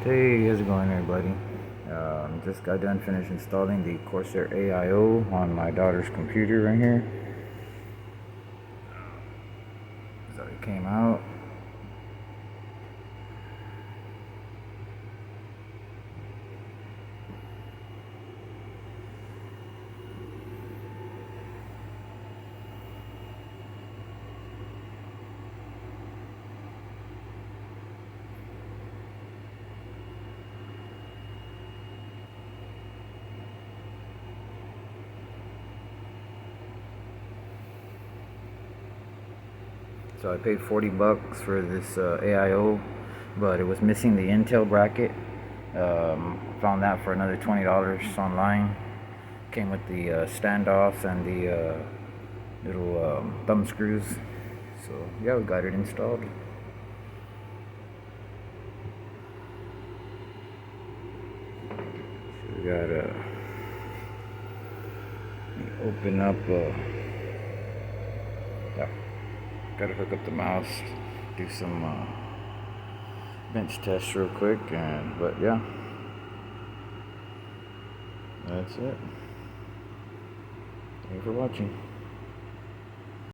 Hey, how's it going, everybody? Just got done finished installing the Corsair AIO on my daughter's computer right here. So it came out. So I paid 40 bucks for this AIO, but it was missing the Intel bracket. Found that for another $20 online. Came with the standoffs and the little thumb screws. So yeah, we got it installed. So we got open up. Yeah, gotta hook up the mouse, do some bench tests real quick, but yeah, that's it. Thank you for watching.